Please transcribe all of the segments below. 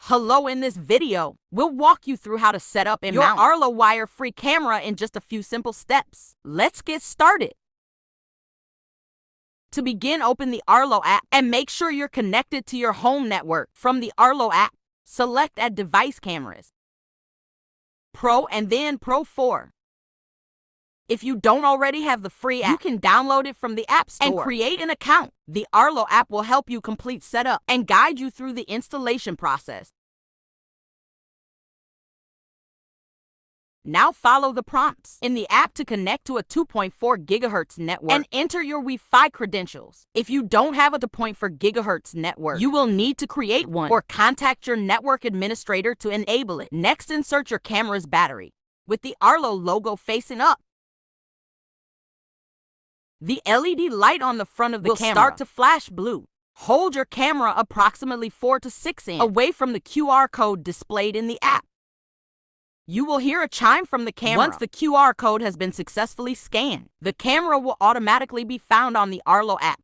Hello, in this video, we'll walk you through how to set up and mount your Arlo wire-free camera in just a few simple steps. Let's get started. To begin, open the Arlo app and make sure you're connected to your home network. From the Arlo app, select Add Device Cameras, Pro and then Pro 4. If you don't already have the free app, you can download it from the App Store and create an account. The Arlo app will help you complete setup and guide you through the installation process. Now follow the prompts in the app to connect to a 2.4 GHz network and enter your Wi-Fi credentials. If you don't have a 2.4 GHz network, you will need to create one or contact your network administrator to enable it. Next, insert your camera's battery with the Arlo logo facing up. The LED light on the front of the camera will start to flash blue. Hold your camera approximately 4 to 6 inches away from the QR code displayed in the app. You will hear a chime from the camera. Once the QR code has been successfully scanned, the camera will automatically be found on the Arlo app.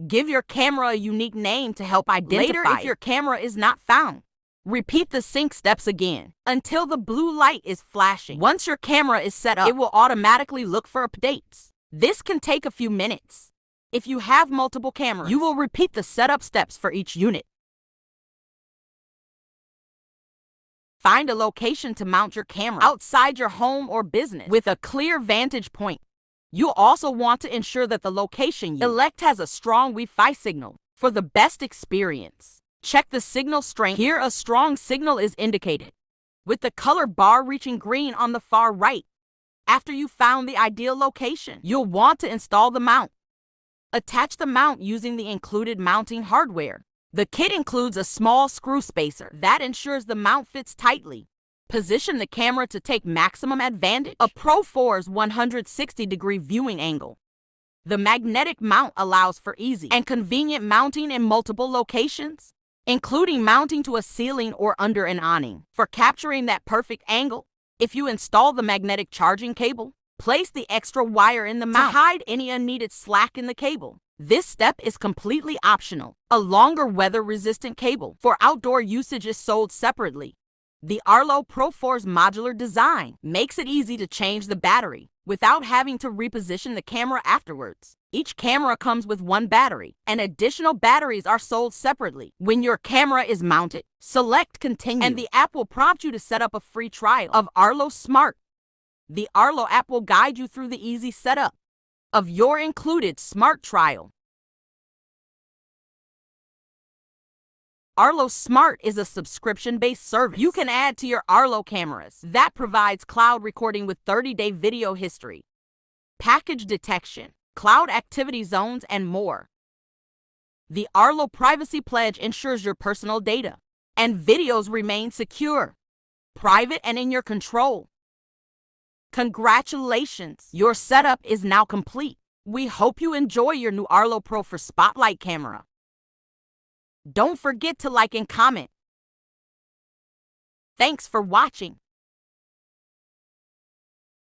Give your camera a unique name to help identify it. Later, if your camera is not found, repeat the sync steps again until the blue light is flashing. Once your camera is set up, it will automatically look for updates. This can take a few minutes. If you have multiple cameras, you will repeat the setup steps for each unit. Find a location to mount your camera outside your home or business with a clear vantage point. You'll also want to ensure that the location you elect has a strong Wi-Fi signal for the best experience. Check the signal strength. Here, a strong signal is indicated with the color bar reaching green on the far right. After you found the ideal location, you'll want to install the mount. Attach the mount using the included mounting hardware. The kit includes a small screw spacer that ensures the mount fits tightly. Position the camera to take maximum advantage of Pro 4's 160-degree viewing angle. The magnetic mount allows for easy and convenient mounting in multiple locations, including mounting to a ceiling or under an awning. For capturing that perfect angle, if you install the magnetic charging cable, place the extra wire in the mount to hide any unneeded slack in the cable. This step is completely optional. A longer weather-resistant cable for outdoor usage is sold separately. The Arlo Pro 4's modular design makes it easy to change the battery without having to reposition the camera afterwards. Each camera comes with one battery, and additional batteries are sold separately. When your camera is mounted, select Continue, and the app will prompt you to set up a free trial of Arlo Smart. The Arlo app will guide you through the easy setup of your included Smart trial. Arlo Smart is a subscription-based service you can add to your Arlo cameras that provides cloud recording with 30-day video history, package detection, cloud activity zones, and more. The Arlo Privacy Pledge ensures your personal data and videos remain secure, private, and in your control. Congratulations! Your setup is now complete. We hope you enjoy your new Arlo Pro 4 Spotlight camera. Don't forget to like and comment. Thanks for watching.